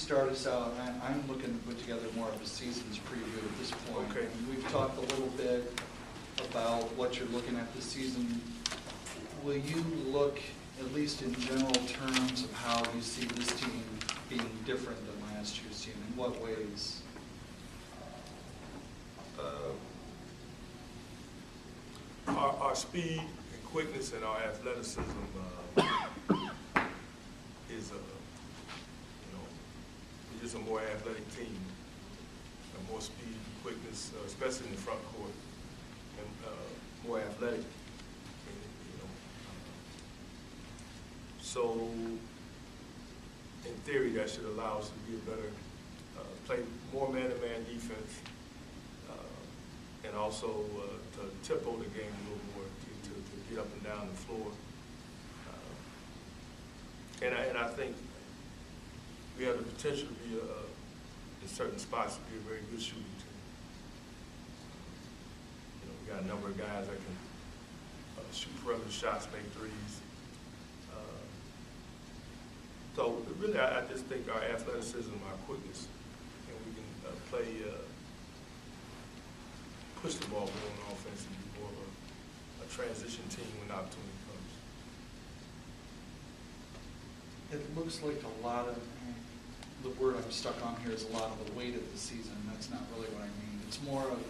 start us out, I'm looking to put together more of a season's preview at this point. Okay. And we've talked a little bit about what you're looking at this season. Will you look, at least in general terms, of how you see this team being different than last year's team? In what ways? Our speed and quickness and our athleticism is, we're just a more athletic team, and more speed and quickness, especially in the front court, and more athletic. So, in theory, that should allow us to be a better, play more man-to-man defense, and also to tempo the game a little more, to get up and down the floor. And I think we have the potential to be, in certain spots, to be a very good shooting team. We got a number of guys that can shoot perimeter shots, make threes. So really, I just think our athleticism, our quickness, and we can push the ball more on offense and be more of a transition team when opportunity comes. It looks like a lot of, the word I'm stuck on here is a lot of the weight of the season. That's not really what I mean. It's more of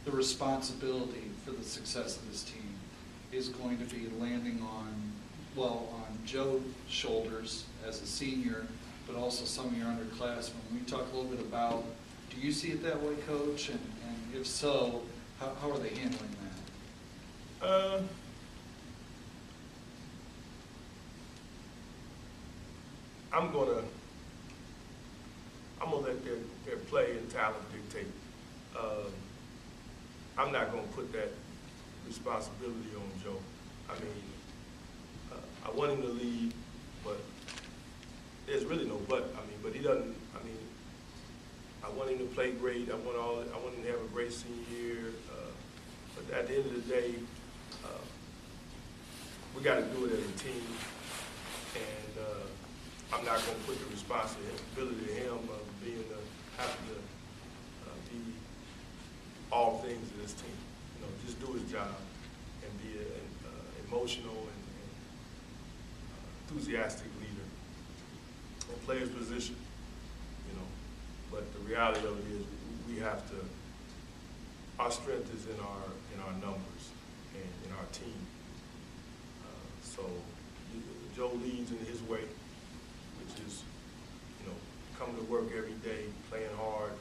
the responsibility for the success of this team is going to be landing on Joe's shoulders as a senior, but also some of your underclassmen. We talk a little bit about, do you see it that way, Coach? And if so, how are they handling that? I'm gonna let their play and talent dictate. I'm not gonna put that responsibility on Joe. I mean, I want him to lead, but there's really no but. But he doesn't. I want him to play great. I want him to have a great senior year. But at the end of the day, we got to do it as a team, and I'm not going to put the responsibility to him of having to be all things in this team. Just do his job and be an emotional and enthusiastic leader and play his position. But the reality of it is, we have to. Our strength is in our numbers and in our team. So Joe leads in his way, which is, coming to work every day, playing hard,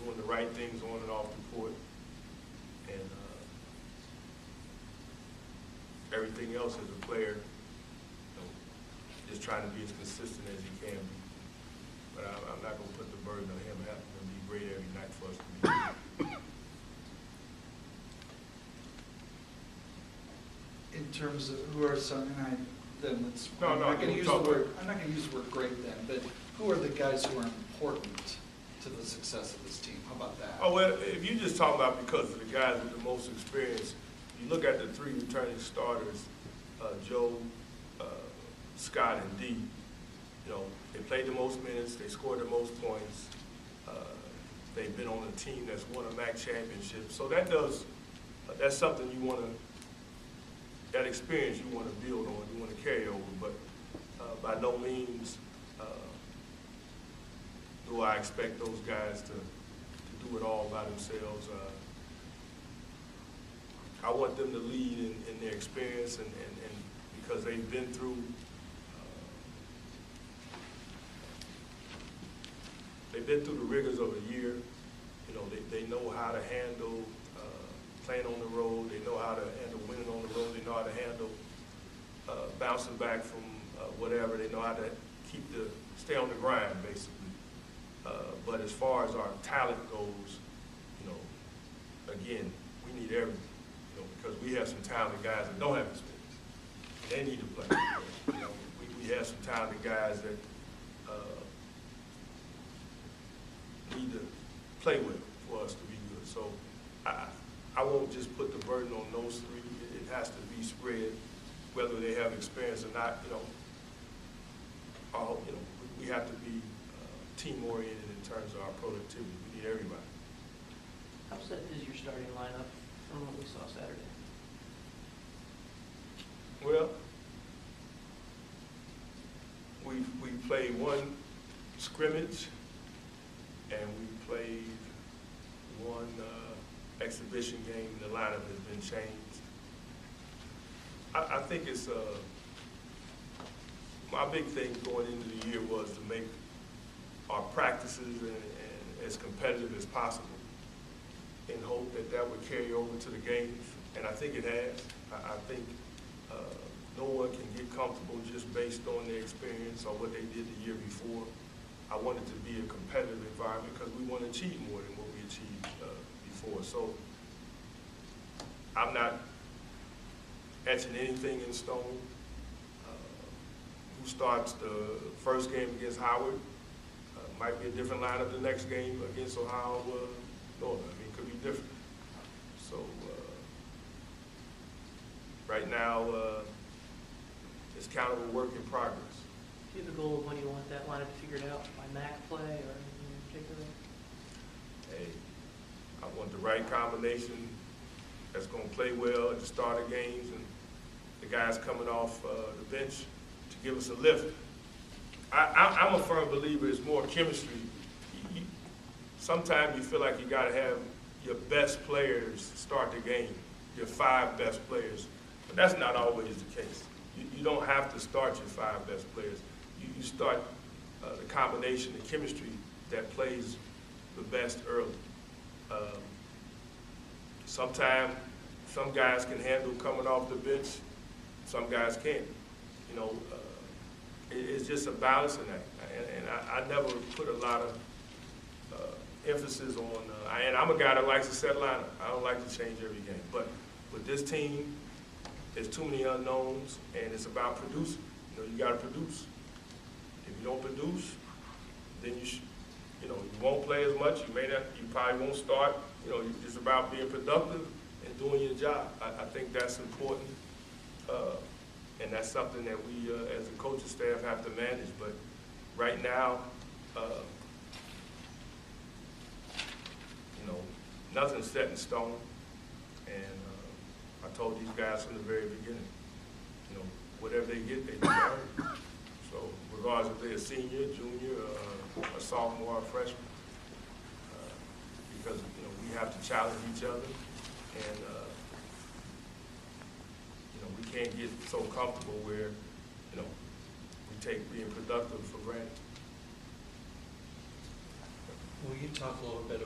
doing the right things on and off the court, and everything else as a player, just trying to be as consistent as he can be. But I'm not going to put the burden on him having to be great every night for us to be. In terms of who are some, I'm not I'm going to use the word great then, but who are the guys who are important to the success of this team? How about that? Oh, well, if you just talk about because of the guys with the most experience, you look at the three returning starters, Joe, Scott, and D. They played the most minutes, they scored the most points. They've been on a team that's won a MAC championship. So that's something you want to, that experience you want to build on, you want to carry over. But by no means do I expect those guys to do it all by themselves. I want them to lead in their experience and because they've been through the rigors of a year. They know how to handle playing on the road. They know how to handle winning on the road. They know how to handle bouncing back from whatever. They know how to stay on the grind, basically. But as far as our talent goes, again, we need everything. Because we have some talented guys that don't have experience. They need to play. We have some talented guys that need to play with for us to be good. So I won't just put the burden on those three. It has to be spread, whether they have experience or not. We have to be team-oriented in terms of our productivity. We need everybody. How set is your starting lineup from what we saw Saturday? Well, we played one scrimmage, and we played one exhibition game. The lineup has been changed. I think it's my big thing going into the year was to make our practices and as competitive as possible, in hope that that would carry over to the games, and I think it has. I think no one can get comfortable just based on their experience or what they did the year before. I want it to be a competitive environment because we want to achieve more than what we achieved before. So I'm not etching anything in stone. Who starts the first game against Howard might be a different lineup the next game against Ohio Northern. I mean, it could be different. So right now, it's kind of a work in progress. Do you have a goal of when you want that lineup figured out, by MAC play or anything in particular? Hey, I want the right combination that's going to play well at the start of games, and the guys coming off the bench to give us a lift. I'm a firm believer it's more chemistry. Sometimes you feel like you got to have your best players start the game, your 5 best players, but that's not always the case. You don't have to start your 5 best players. You start the combination, the chemistry that plays the best early. Sometimes some guys can handle coming off the bench, some guys can't. You know, it's just a balancing act, and I never put a lot of emphasis on, and I'm a guy that likes to set lineup. I don't like to change every game, but with this team, there's too many unknowns, and it's about producing. You know, you got to produce. If you don't produce, then you won't play as much. You probably won't start. You know, it's about being productive and doing your job. I think that's important, and that's something that we, as a coaching staff, have to manage. But right now, nothing's set in stone, and I told these guys from the very beginning, whatever they get, they deserve. So regardless if they're a senior, junior, a sophomore, or a freshman, because we have to challenge each other, and we can't get so comfortable where we take being productive for granted. Will you talk a little bit